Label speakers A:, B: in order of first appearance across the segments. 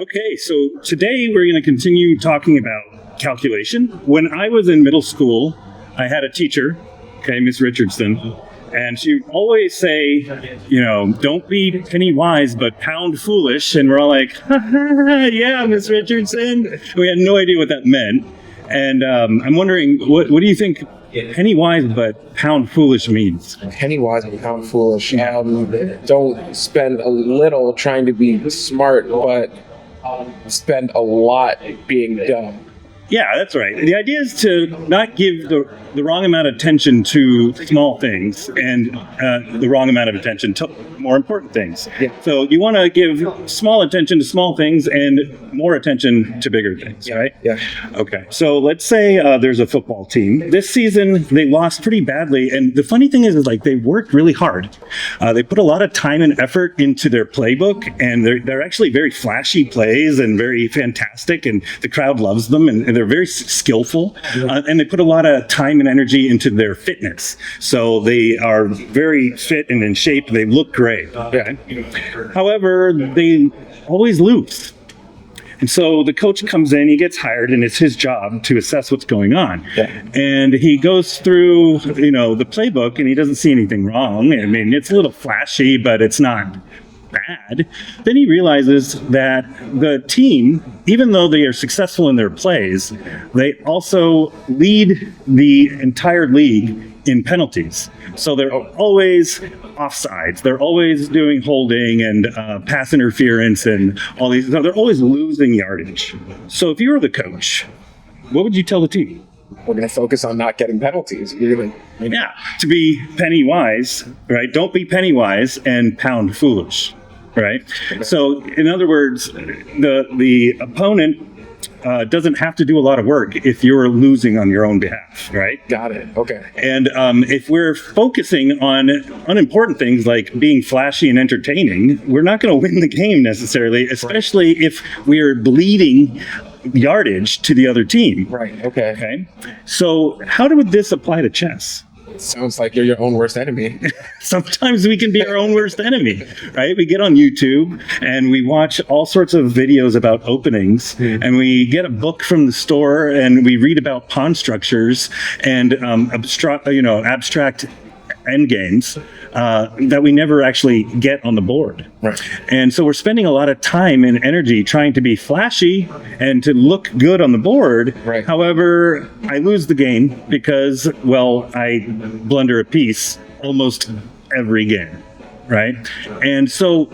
A: Okay, so today we're going to continue talking about calculation. When I was in middle school, I had a teacher, Miss Richardson, and she would always say, don't be penny wise, but pound foolish. And we're all like, yeah, Miss Richardson. We had no idea what that meant. And I'm wondering, what do you think penny wise but pound foolish means?
B: Penny wise but pound foolish. Don't spend a little trying to be smart, but spend a lot being dumb.
A: Yeah, that's right. The idea is to not give the wrong amount of attention to small things and the wrong amount of attention to more important things.
B: Yeah.
A: So you want to give small attention to small things and more attention to bigger things, right?
B: Yeah.
A: Okay. So let's say there's a football team. This season, they lost pretty badly. And the funny thing is they worked really hard. They put a lot of time and effort into their playbook, and they're actually very flashy plays and very fantastic, and the crowd loves them, and they're very skillful, and they put a lot of time and energy into their fitness. So they are very fit and in shape. They look great. Okay. However, they always lose. And so the coach comes in, he gets hired, and it's his job to assess what's going on.
B: Yeah.
A: And he goes through, the playbook, and he doesn't see anything wrong. I mean, it's a little flashy, but it's not bad. Then he realizes that the team, even though they are successful in their plays, they also lead the entire league in penalties. So they're always offsides. They're always doing holding and pass interference and all these. So they're always losing yardage. So if you were the coach, what would you tell the team?
B: We're going to focus on not getting penalties.
A: Yeah, to be penny wise, right? Don't be penny wise and pound foolish, right? So, in other words, the opponent doesn't have to do a lot of work if you're losing on your own behalf, right?
B: Got it. Okay.
A: And if we're focusing on unimportant things like being flashy and entertaining, we're not going to win the game necessarily, especially if we are bleeding yardage to the other team.
B: Right. Okay.
A: Okay. So how would this apply to chess?
B: Sounds like you're your own worst enemy.
A: Sometimes we can be our own worst enemy, right? We get on YouTube and we watch all sorts of videos about openings, and we get a book from the store and we read about pawn structures and abstract end games that we never actually get on the board.
B: Right.
A: And so we're spending a lot of time and energy trying to be flashy and to look good on the board.
B: Right.
A: However, I lose the game because, I blunder a piece almost every game, right? And so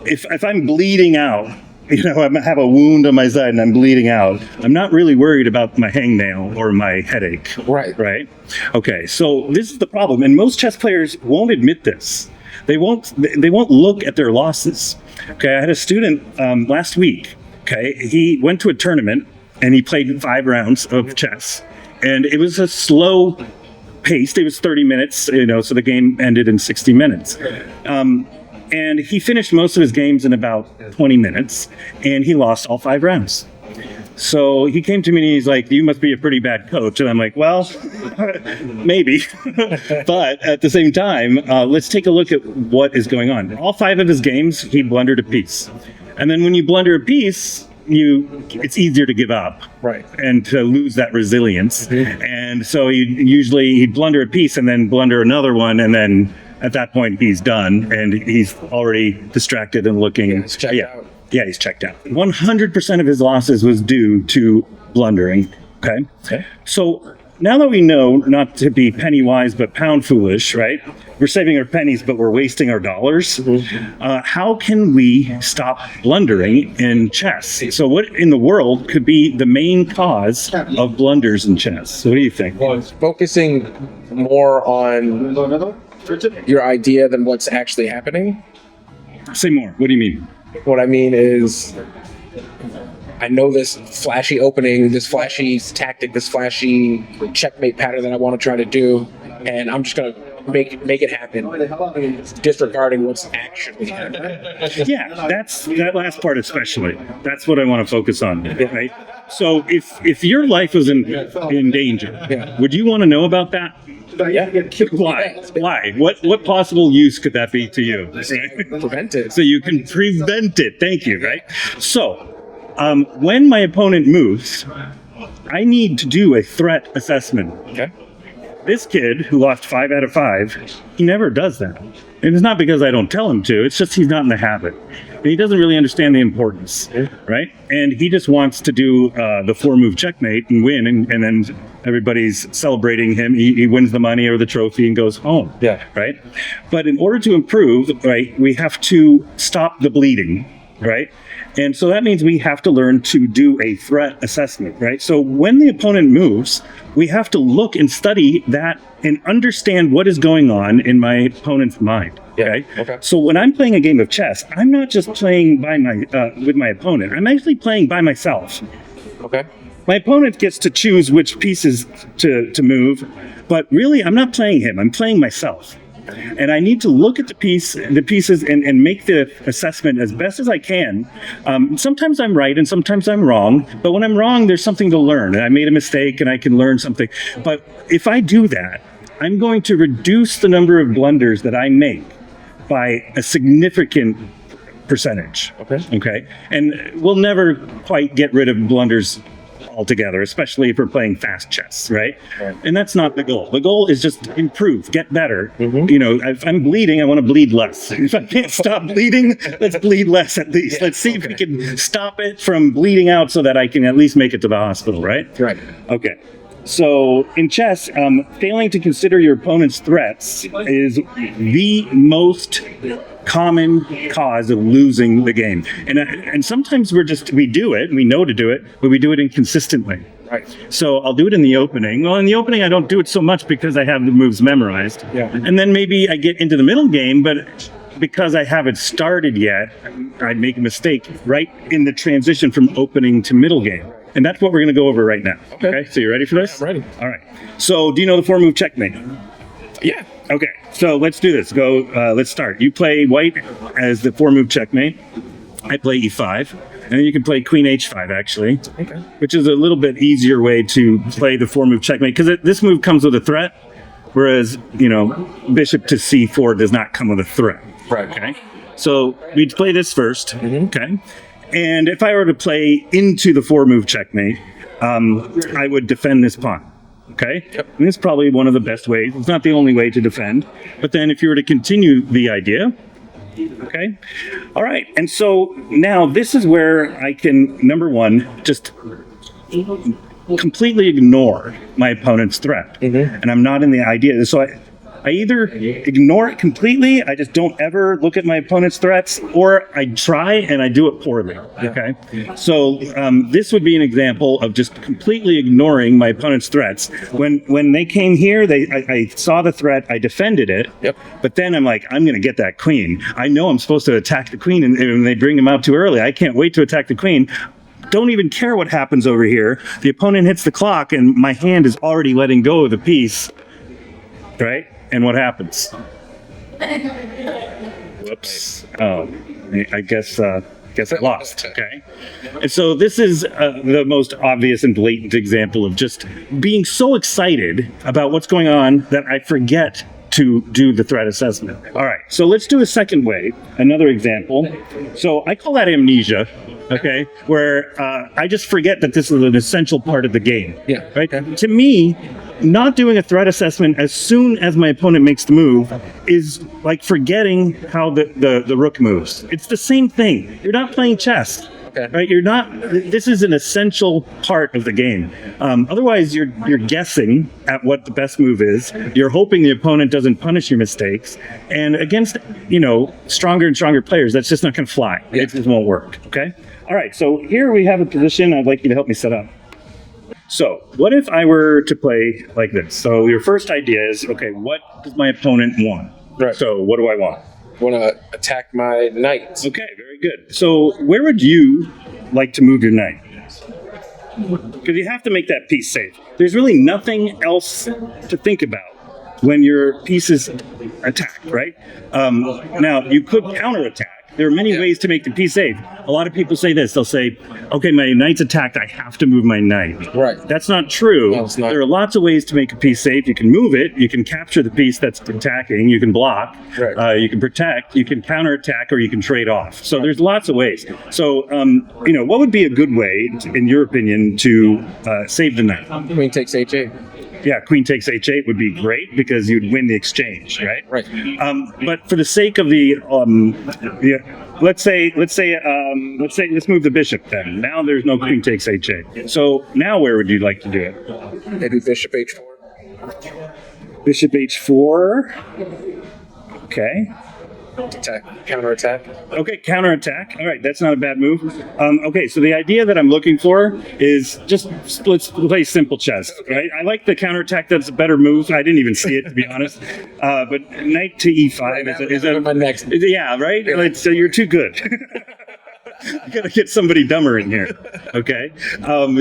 A: if I'm bleeding out, I have a wound on my side and I'm bleeding out, I'm not really worried about my hangnail or my headache.
B: Right.
A: Right? Okay, so this is the problem. And most chess players won't admit this. They won't look at their losses. Okay, I had a student last week. Okay, he went to a tournament and he played 5 rounds of chess. And it was a slow paced. It was 30 minutes, so the game ended in 60 minutes. And he finished most of his games in about 20 minutes, and he lost all 5 rounds. So he came to me and he's like, you must be a pretty bad coach. And I'm like, well, maybe. But at the same time, let's take a look at what is going on. All 5 of his games, he blundered a piece. And then when you blunder a piece, it's easier to give up,
B: right,
A: and to lose that resilience. And so he'd blunder a piece and then blunder another one, and then at that point he's done and he's already distracted and looking.
B: Yeah, he's checked out.
A: Yeah, he's checked out. 100% of his losses was due to blundering. Okay. So now that we know not to be penny wise but pound foolish, right? We're saving our pennies, but we're wasting our dollars. How can we stop blundering in chess? So what in the world could be the main cause of blunders in chess? So what do you think?
B: Well, focusing more on your idea than what's actually happening.
A: Say more. What do you mean?
B: What I mean is, I know this flashy opening, this flashy tactic, this flashy checkmate pattern that I want to try to do, and I'm just going to make it happen, disregarding what's actually happening.
A: Yeah, that last part especially. That's what I want to focus on, right? So if your life was in danger, would you want to know about that?
B: Yeah.
A: Why? Why? What possible use could that be to you?
B: Prevent it.
A: So you can prevent it. Thank you, right? So When my opponent moves, I need to do a threat assessment.
B: Okay.
A: This kid who lost 5 out of 5, he never does that. And it's not because I don't tell him to, it's just he's not in the habit. And he doesn't really understand the importance, right? And he just wants to do the 4-move checkmate and win, and then everybody's celebrating him. He wins the money or the trophy and goes home, right? But in order to improve, right, we have to stop the bleeding, right? And so that means we have to learn to do a threat assessment, right? So when the opponent moves, we have to look and study that and understand what is going on in my opponent's mind. Okay. So when I'm playing a game of chess, I'm not just playing by with my opponent. I'm actually playing by myself.
B: Okay.
A: My opponent gets to choose which pieces to move, but really I'm not playing him. I'm playing myself. And I need to look at the pieces and make the assessment as best as I can. Sometimes I'm right and sometimes I'm wrong, but when I'm wrong, there's something to learn. And I made a mistake and I can learn something. But if I do that, I'm going to reduce the number of blunders that I make by a significant percentage. Okay. And we'll never quite get rid of blunders altogether, especially if we're playing fast chess, right? And that's not the goal. The goal is just improve, get better. You know, if I'm bleeding, I want to bleed less. If I can't stop bleeding, let's bleed less at least. Let's see if we can stop it from bleeding out so that I can at least make it to the hospital, right? Okay. So in chess, failing to consider your opponent's threats is the most common cause of losing the game. And sometimes we do it, we know to do it, but we do it inconsistently. So I'll do it in the opening. Well, in the opening, I don't do it so much because I have the moves memorized. And then maybe I get into the middle game, but because I haven't started yet, I make a mistake right in the transition from opening to middle game. And that's what we're going to go over right now. Okay. So you ready for this?
B: I'm ready.
A: All right. So do you know the 4-move checkmate?
B: Yeah.
A: Okay. So let's do this. Let's start. You play white as the 4-move checkmate. I play e5. And then you can play queen h5, actually. Which is a little bit easier way to play the 4-move checkmate. Because this move comes with a threat. Whereas, you know, bishop to c4 does not come with a threat. Okay. So we'd play this first. Okay. And if I were to play into the 4-move checkmate, I would defend this pawn. Okay? And this is probably one of the best ways. It's not the only way to defend. But then if you were to continue the idea, okay? All right. And so now this is where I can, number one, just completely ignore my opponent's threat. And I'm not in the idea. So I either ignore it completely, I just don't ever look at my opponent's threats, or I try and I do it poorly. Okay. So this would be an example of just completely ignoring my opponent's threats. When they came here, I saw the threat, I defended it, but then I'm like, I'm going to get that queen. I know I'm supposed to attack the queen, and they bring him out too early. I can't wait to attack the queen. Don't even care what happens over here. The opponent hits the clock, and my hand is already letting go of the piece, right? And what happens? Whoops. Oh, I guess I lost. Okay. And so this is the most obvious and blatant example of just being so excited about what's going on that I forget to do the threat assessment. All right. So let's do a second way, another example. So I call that amnesia. Okay, where I just forget that this is an essential part of the game. Right. To me, not doing a threat assessment as soon as my opponent makes the move is like forgetting how the rook moves. It's the same thing. You're not playing chess. Right? You're not. This is an essential part of the game. Otherwise, you're guessing at what the best move is. You're hoping the opponent doesn't punish your mistakes. And against stronger and stronger players, that's just not going to fly. It just won't work. Okay. All right. So here we have a position. I'd like you to help me set up. So what if I were to play like this? So your first idea is, okay, what does my opponent want? So what do I want?
B: Want to attack my knight.
A: Okay, very good. So where would you like to move your knight? Because you have to make that piece safe. There's really nothing else to think about when your piece is attacked, right? Now, you could counterattack, There are many ways to make the piece safe. A lot of people say this. They'll say, okay, my knight's attacked. I have to move my knight.
B: Right.
A: That's not true.
B: No, it's not.
A: There are lots of ways to make a piece safe. You can move it. You can capture the piece that's attacking. You can block.
B: Right.
A: You can protect. You can counterattack, or you can trade off. So there's lots of ways. So, what would be a good way, in your opinion, to save the knight?
B: Queen takes h8.
A: Yeah, queen takes h8 would be great because you'd win the exchange, right?
B: Right.
A: But for the sake of let's move the bishop then. Now there's no queen takes h8. So now where would you like to do it?
B: Maybe bishop h4.
A: Bishop h4. Okay.
B: Attack, counterattack.
A: Okay, counterattack. All right, that's not a bad move. Okay, so the idea that I'm looking for is just let's play simple chess, right? I like the counterattack. That's a better move. I didn't even see it, to be honest. But knight to e5 is a
B: my next.
A: Yeah, right. So you're too good. I gotta get somebody dumber in here. Okay.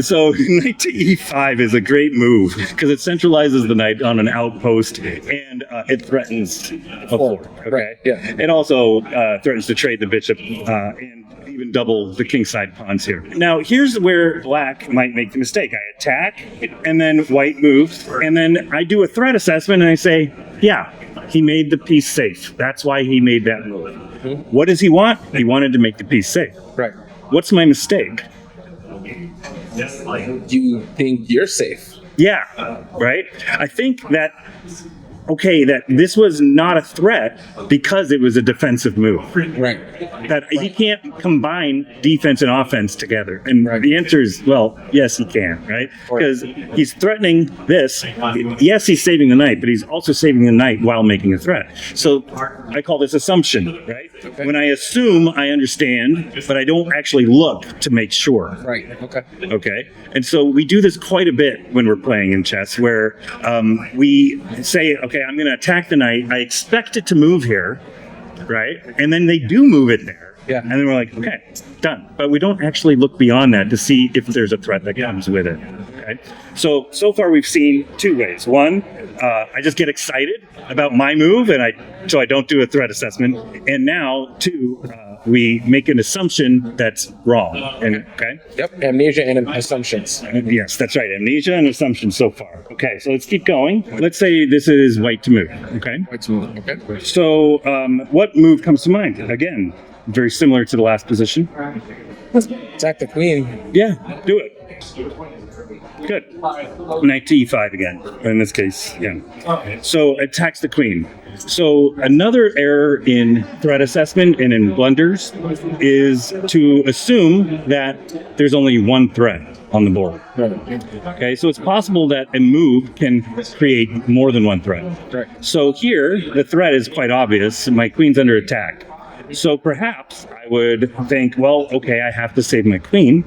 A: So knight to e5 is a great move because it centralizes the knight on an outpost and it threatens a fork. Okay.
B: Right, yeah.
A: It also threatens to trade the bishop and even double the kingside pawns here. Now, here's where black might make the mistake. I attack, and then white moves, and then I do a threat assessment, and I say, yeah, he made the piece safe. That's why he made that move. What does he want? He wanted to make the piece safe.
B: Right.
A: What's my mistake?
B: You think you're safe.
A: Yeah, right? I think that this was not a threat because it was a defensive move.
B: Right.
A: That he can't combine defense and offense together. And
B: Right.
A: the answer is, well, yes, he can, right? Because he's threatening this. Yes, he's saving the knight, but he's also saving the knight while making a threat. So I call this assumption, right?
B: Okay.
A: When I assume I understand, but I don't actually look to make sure.
B: Right. Okay.
A: Okay. And so we do this quite a bit when we're playing in chess, where we say, okay, I'm going to attack the knight. I expect it to move here, right? And then they do move it there.
B: Yeah.
A: And then we're like, okay, done. But we don't actually look beyond that to see if there's a threat that comes with it. Okay. So far we've seen two ways. One, I just get excited about my move, and so I don't do a threat assessment. And now, two, we make an assumption that's wrong. And okay.
B: Yep. Amnesia and assumptions.
A: Yes, that's right. Amnesia and assumption so far. Okay, so let's keep going. Let's say this is white to move. Okay.
B: Okay.
A: So what move comes to mind? Again, very similar to the last position.
B: Attack the queen.
A: Yeah, do it. Good. Knight to e5 again. In this case, yeah. So attacks the queen. So another error in threat assessment and in blunders is to assume that there's only one threat on the board.
B: Right.
A: Okay, so it's possible that a move can create more than one threat.
B: Right.
A: So here, the threat is quite obvious. My queen's under attack. So perhaps I would think, well, okay, I have to save my queen,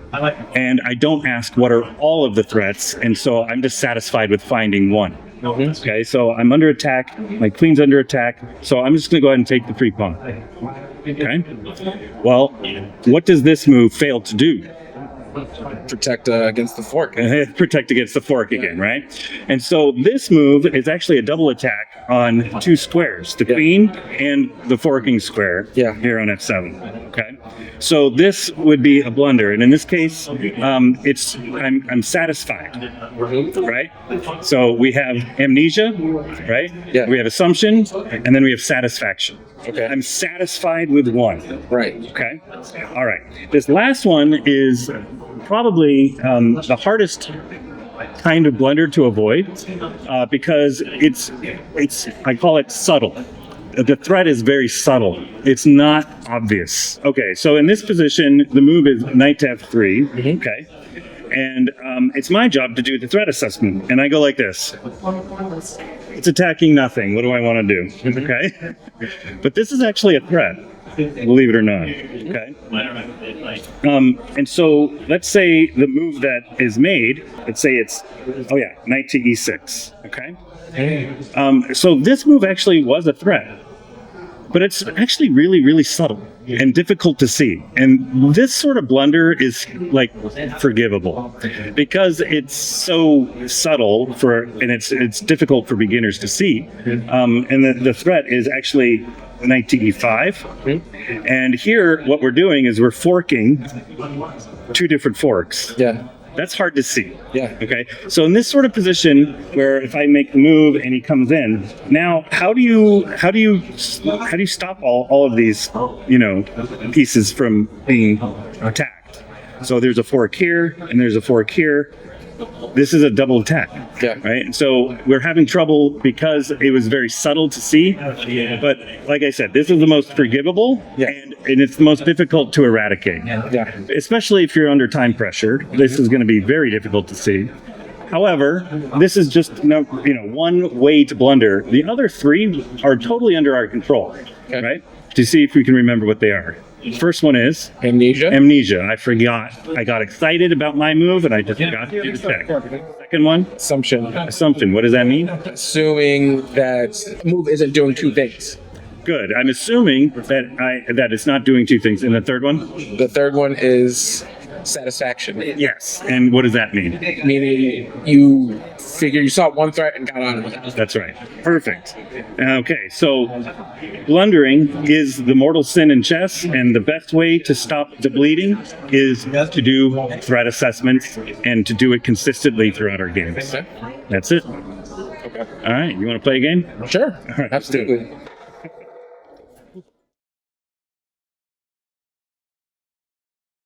A: and I don't ask what are all of the threats, and so I'm just satisfied with finding one. Okay, so I'm under attack, my queen's under attack, so I'm just going to go ahead and take the free pawn. Okay? Well, what does this move fail to do?
B: Protect against the fork.
A: Protect against the fork again, right? And so this move is actually a double attack on two squares, the queen and the forking square here on f7. Okay, so this would be a blunder, and in this case, I'm satisfied, right? So we have amnesia, right?
B: Yeah.
A: We have assumption, and then we have satisfaction.
B: Okay.
A: I'm satisfied with one.
B: Right.
A: Okay. All right. This last one is probably the hardest kind of blunder to avoid because it's I call it subtle. The threat is very subtle. It's not obvious. Okay. So in this position, the move is knight to f3.
B: Mm-hmm.
A: Okay. And it's my job to do the threat assessment. And I go like this. It's attacking nothing. What do I want to do?
B: Mm-hmm.
A: Okay. But this is actually a threat, believe it or not. Okay. And so let's say the move that is made, let's say it's, knight to e6. Okay. So this move actually was a threat. But it's actually really, really subtle and difficult to see. And this sort of blunder is like forgivable because it's so subtle and it's difficult for beginners to see. And the threat is actually knight to e5. And here, what we're doing is we're forking two different forks.
B: Yeah.
A: That's hard to see.
B: Yeah.
A: Okay. So in this sort of position where if I make the move and he comes in, now how do you stop all of these, pieces from being attacked? So there's a fork here and there's a fork here. This is a double attack.
B: Yeah.
A: Right. And so we're having trouble because it was very subtle to see. But like I said, this is the most forgivable and it's the most difficult to eradicate.
B: Yeah.
A: Especially if you're under time pressure. This is going to be very difficult to see. However, this is just one way to blunder. The other three are totally under our control.
B: Okay.
A: Right? To see if we can remember what they are. First one is
B: Amnesia.
A: Amnesia. I forgot. I got excited about my move and I just forgot to do the check. Second one,
B: Assumption.
A: assumption. What does that mean?
B: Assuming that the move isn't doing two things.
A: Good. I'm assuming that it's not doing two things. And the third one?
B: The third one is satisfaction.
A: Yes. And what does that mean?
B: Meaning you saw one threat and got out of it.
A: That's right. Perfect. Okay, so blundering is the mortal sin in chess, and the best way to stop the bleeding is to do threat assessments and to do it consistently throughout our games.
B: Okay.
A: That's it.
B: Okay.
A: All right, you want to play a game?
B: Sure.
A: All right.
B: Absolutely.